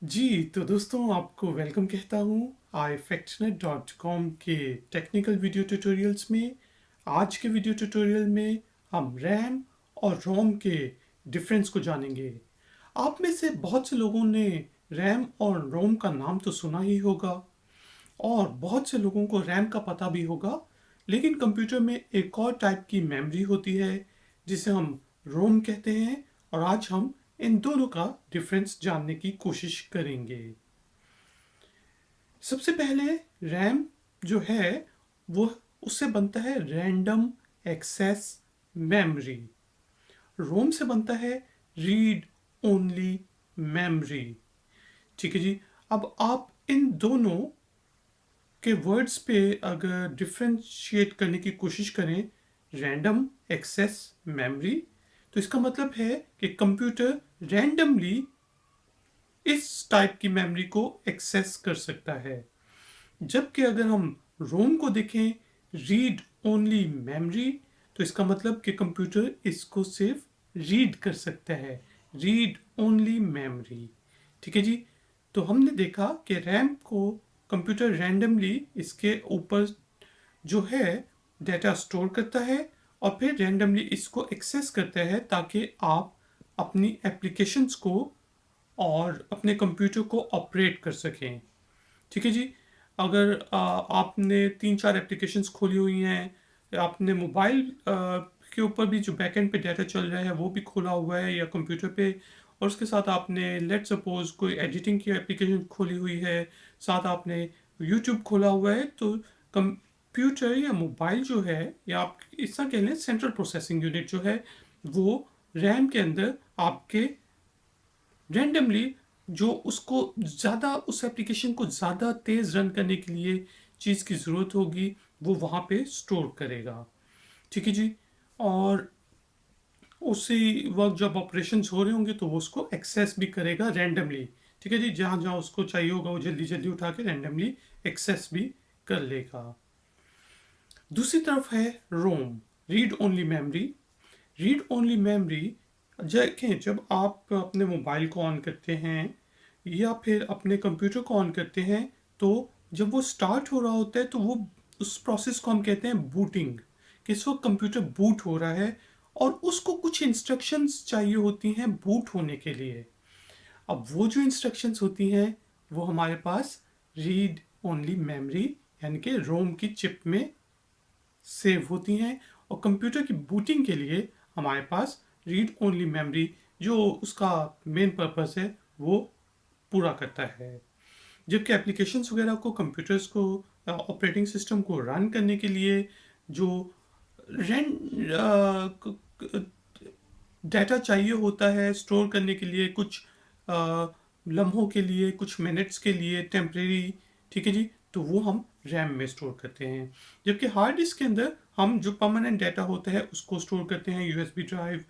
जी, तो दोस्तों आपको वेलकम कहता हूँ ifactnet.com के टेक्निकल वीडियो ट्यूटोरियल्स में। आज के वीडियो ट्यूटोरियल में हम रैम और रोम के डिफरेंस को जानेंगे। आप में से बहुत से लोगों ने रैम और रोम का नाम तो सुना ही होगा और बहुत से लोगों को रैम का पता भी होगा, लेकिन कंप्यूटर में एक और टाइप की मेमोरी होती है जिसे हम रोम कहते हैं और आज हम इन दोनों का डिफरेंस जानने की कोशिश करेंगे। सबसे पहले रैम जो है वो उससे बनता है रैंडम एक्सेस मेमोरी। रोम से बनता है रीड ओनली मेमोरी। ठीक है जी। अब आप इन दोनों के वर्ड्स पे अगर डिफ्रेंशिएट करने की कोशिश करें, रैंडम एक्सेस मेमोरी, तो इसका मतलब है कि कंप्यूटर रैंडमली इस टाइप की मेमोरी को एक्सेस कर सकता है। जबकि अगर हम रोम को देखें, रीड ओनली मेमोरी, तो इसका मतलब कि कंप्यूटर इसको सिर्फ रीड कर सकता है, रीड ओनली मेमोरी। ठीक है जी। तो हमने देखा कि रैम को कंप्यूटर रैंडमली इसके ऊपर जो है डेटा स्टोर करता है और फिर रैंडमली इसको एक्सेस करता है ताकि आप अपनी एप्लीकेशंस को और अपने कंप्यूटर को ऑपरेट कर सकें। ठीक है जी। अगर आपने 3-4 एप्लीकेशंस खोली हुई हैं, आपने मोबाइल के ऊपर भी जो बैकएंड पे डाटा चल रहा है वो भी खोला हुआ है या कंप्यूटर पे, और उसके साथ आपने लेट सपोज कोई एडिटिंग की एप्लीकेशन खोली हुई है, साथ आपने यूट्यूब खोला हुआ है, तो कंप्यूटर या मोबाइल जो है, या आप इस तरह कह लें सेंट्रल प्रोसेसिंग यूनिट जो है, वो रैम के अंदर आपके रैंडमली जो उसको ज़्यादा उस एप्लीकेशन को ज़्यादा तेज़ रन करने के लिए चीज़ की ज़रूरत होगी वो वहाँ पे स्टोर करेगा। ठीक है जी। और उसी वक्त जब ऑपरेशंस हो रहे होंगे तो वो उसको एक्सेस भी करेगा रैंडमली। ठीक है जी। जहाँ जहाँ उसको चाहिए होगा वो जल्दी जल्दी उठा के रैंडमली एक्सेस भी कर लेगा। दूसरी तरफ है ROM, read only memory. Read only memory देखें, जब आप अपने मोबाइल को ऑन करते हैं या फिर अपने कंप्यूटर को ऑन करते हैं, तो जब वो स्टार्ट हो रहा होता है तो वो उस प्रोसेस को हम कहते हैं बूटिंग, कि इस वक्त कंप्यूटर बूट हो रहा है और उसको कुछ इंस्ट्रक्शंस चाहिए होती हैं बूट होने के लिए। अब वो जो इंस्ट्रक्शंस होती हैं वो हमारे पास रीड ओनली मेमोरी यानी कि रोम की चिप में सेव होती हैं, और कंप्यूटर की बूटिंग के लिए हमारे पास रीड ओनली मेमोरी जो उसका मेन पर्पस है वो पूरा करता है। जबकि एप्लीकेशंस वगैरह को, कंप्यूटर्स को, ऑपरेटिंग सिस्टम को रन करने के लिए जो डाटा चाहिए होता है स्टोर करने के लिए, कुछ लम्हों के लिए, कुछ मिनट्स के लिए, टेम्परेरी, ठीक है जी, तो वो हम रैम में स्टोर करते हैं। जबकि हार्ड डिस्क के अंदर हम जो परमानेंट डाटा होता है उसको स्टोर करते हैं यूएसबी ड्राइव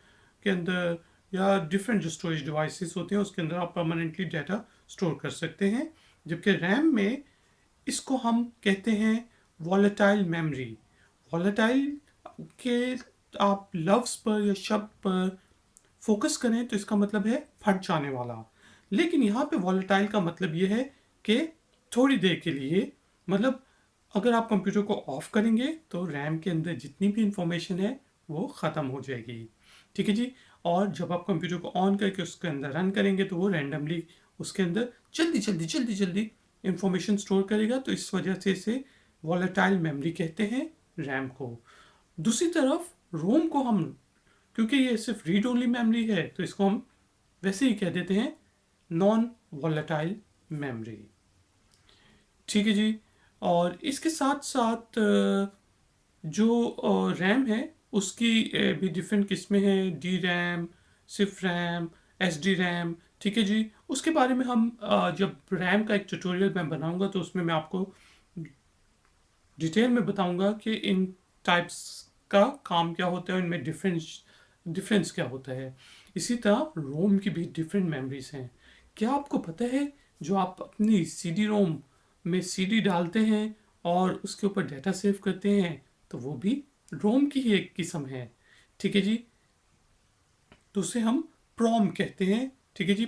के अंदर, या डिफरेंट जो स्टोरेज डिवाइसेस होते हैं उसके अंदर आप परमानेंटली डाटा स्टोर कर सकते हैं। जबकि रैम में इसको हम कहते हैं वॉलेटाइल मेमोरी। वॉलेटाइल के आप लफ्ज़ पर या शब्द पर फोकस करें तो इसका मतलब है फट जाने वाला, लेकिन यहाँ पे वॉलेटाइल का मतलब ये है कि थोड़ी देर के लिए, मतलब अगर आप कंप्यूटर को ऑफ करेंगे तो रैम के अंदर जितनी भी इंफॉर्मेशन है वो ख़त्म हो जाएगी। ठीक है जी। और जब आप कंप्यूटर को ऑन करके उसके अंदर रन करेंगे तो वो रैंडमली उसके अंदर जल्दी जल्दी जल्दी जल्दी इंफॉर्मेशन स्टोर करेगा, तो इस वजह से इसे वॉलेटाइल मेमोरी कहते हैं रैम को। दूसरी तरफ रोम को हम, क्योंकि ये सिर्फ रीड ओनली मेमोरी है, तो इसको हम वैसे ही कह देते हैं नॉन वॉलेटाइल मेमोरी। ठीक है जी। और इसके साथ साथ जो रैम है उसकी भी डिफरेंट किस्में हैं, डी रैम, सिर्फ रैम, एस डी रैम। ठीक है जी। उसके बारे में हम जब रैम का एक ट्यूटोरियल मैं बनाऊंगा तो उसमें मैं आपको डिटेल में बताऊंगा कि इन टाइप्स का काम क्या होता है, इनमें डिफरेंस क्या होता है। इसी तरह रोम की भी डिफरेंट मेमोरीज हैं। क्या आपको पता है, जो आप अपनी सी डी रोम में सीडी डालते हैं और उसके ऊपर डाटा सेव करते हैं, तो वो भी रोम की ही एक किस्म है। ठीक है जी। तो उसे हम प्रोम कहते हैं। ठीक है जी,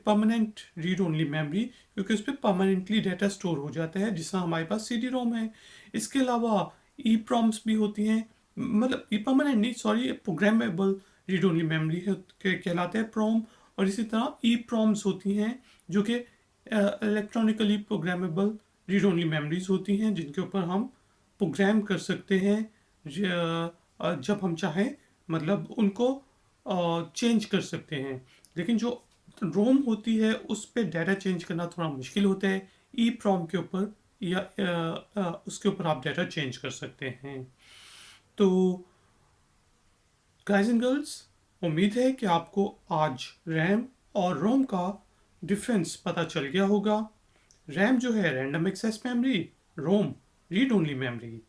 परमानेंट रीड ओनली मेमोरी, क्योंकि उस पर परमानेंटली डाटा स्टोर हो जाता है, जिससे हमारे पास सी डी रोम है। इसके अलावा ई प्रॉम्स भी होती हैं, मतलब ई परमानेंट नहीं, sorry, programmable read only memory है कहलाते हैं प्रॉम। और इसी तरह ई प्रॉम्स होती हैं जो कि electronically programmable read only memories होती हैं, जिनके ऊपर हम प्रोग्राम कर सकते हैं जब हम चाहें, मतलब उनको चेंज कर सकते हैं। लेकिन जो रोम होती है उस पर डाटा चेंज करना थोड़ा मुश्किल होता है। ई प्रॉम के ऊपर या उसके ऊपर आप डाटा चेंज कर सकते हैं। तो गाइस एंड गर्ल्स, उम्मीद है कि आपको आज रैम और रोम का डिफरेंस पता चल गया होगा। रैम जो है रैंडम एक्सेस मेमोरी, रोम रीड ओनली मेमोरी।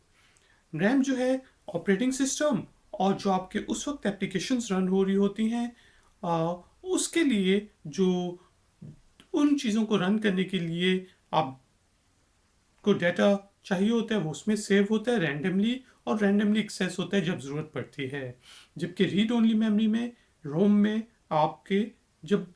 रैम जो है ऑपरेटिंग सिस्टम और जो आपके उस वक्त एप्लीकेशंस रन हो रही होती हैं उसके लिए, जो उन चीज़ों को रन करने के लिए आपको डाटा चाहिए होता है वो उसमें सेव होता है रैंडमली, और रैंडमली एक्सेस होता है जब ज़रूरत पड़ती है। जबकि रीड ओनली मेमोरी में, रोम में, आपके जब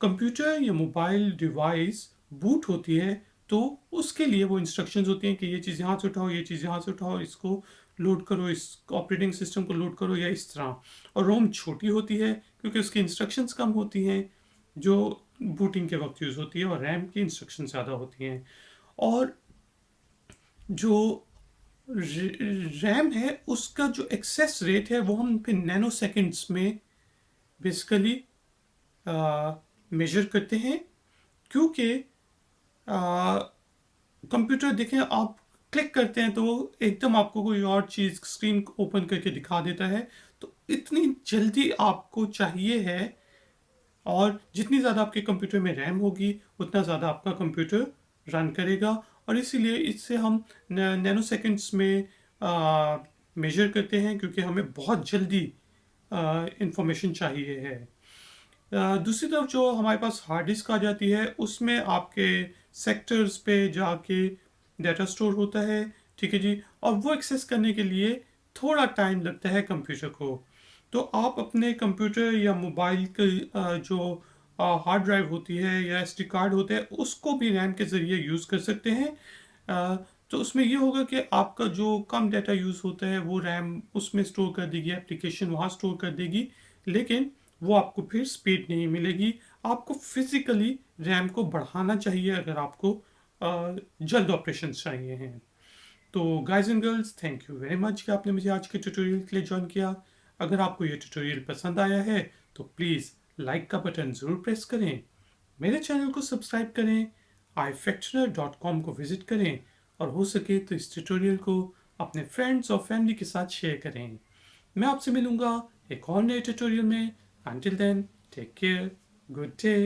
कंप्यूटर या मोबाइल डिवाइस बूट होती है तो उसके लिए वो इंस्ट्रक्शंस होती हैं कि ये चीज़ यहाँ से उठाओ, ये चीज़ यहाँ से उठाओ, इसको लोड करो, इस ऑपरेटिंग सिस्टम को लोड करो, या इस तरह। और रोम छोटी होती है क्योंकि उसकी इंस्ट्रक्शंस कम होती हैं जो बूटिंग के वक्त यूज़ होती है, और रैम की इंस्ट्रक्शन ज़्यादा होती हैं। और जो रैम है उसका जो एक्सेस रेट है वो हम फिर नैनो सेकेंड्स में बेसिकली मेजर करते हैं, क्योंकि कंप्यूटर देखें आप क्लिक करते हैं तो वो एकदम आपको कोई और चीज़ स्क्रीन ओपन करके दिखा देता है। तो इतनी जल्दी आपको चाहिए है, और जितनी ज़्यादा आपके कंप्यूटर में रैम होगी उतना ज़्यादा आपका कंप्यूटर रन करेगा। और इसीलिए इससे हम नैनो सेकेंड्स में मेजर करते हैं, क्योंकि हमें बहुत जल्दी इंफॉर्मेशन चाहिए है। दूसरी तरफ जो हमारे पास हार्ड डिस्क आ जाती है उसमें आपके सेक्टर्स पे जाके डाटा स्टोर होता है, ठीक है जी, और वो एक्सेस करने के लिए थोड़ा टाइम लगता है कंप्यूटर को। तो आप अपने कंप्यूटर या मोबाइल के जो हार्ड ड्राइव होती है या एसडी कार्ड होता है उसको भी रैम के ज़रिए यूज़ कर सकते हैं। तो उसमें ये होगा कि आपका जो कम डाटा यूज़ होता है वो रैम उसमें स्टोर कर देगी, एप्लीकेशन वहाँ स्टोर कर देगी, लेकिन वो आपको फिर स्पीड नहीं मिलेगी। आपको फिजिकली रैम को बढ़ाना चाहिए अगर आपको जल्द ऑपरेशन चाहिए हैं। तो guys and girls, thank you very much कि आपने मुझे आज के ट्यूटोरियल के लिए ज्वाइन किया। अगर आपको ये ट्यूटोरियल पसंद आया है तो प्लीज़ लाइक का बटन ज़रूर प्रेस करें, मेरे चैनल को सब्सक्राइब करें, ifactoner.com को विज़िट करें, और हो सके तो इस ट्यूटोरियल को अपने फ्रेंड्स और फैमिली के साथ शेयर करें। मैं आपसे मिलूंगा एक और नए ट्यूटोरियल में। Until then, take care, good day.